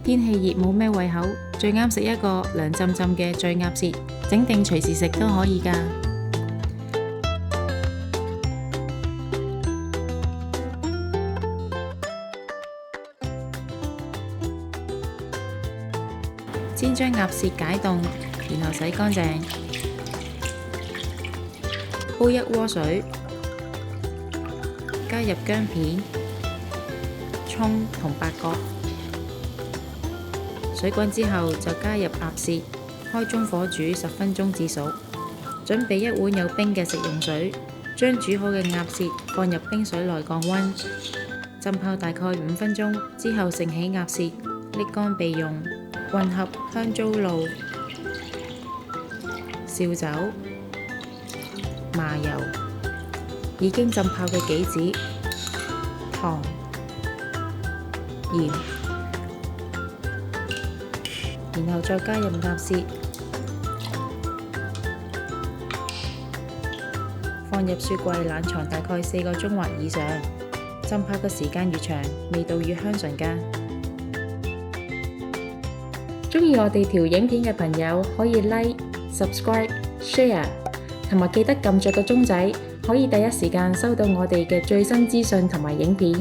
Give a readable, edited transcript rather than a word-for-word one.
天氣熱冇咩胃口，最啱食一個涼浸浸嘅醉鴨舌，整定隨時食都可以㗎。先將鴨舌解凍，然後洗乾淨，煲1鍋水，加入薑片、蔥同八角。水滾之後就加入鴨舌，開中火煮10分鐘至熟。準備1碗有冰嘅食用水，將煮好嘅鴨舌放入冰水內降溫，浸泡大概5分鐘之後盛起鴨舌，瀝乾備用。混合香糟露、紹酒、麻油、已經浸泡嘅杞子、糖、鹽，然後再加入鴨舌，放入雪櫃冷藏大概4個鐘或以上。浸泡嘅時間越長，味道越香醇㗎。鍾意我哋條影片嘅朋友可以 Like、Subscribe、Share， 同埋記得撳着個鐘仔，可以第一時間收到我哋嘅最新資訊同埋影片。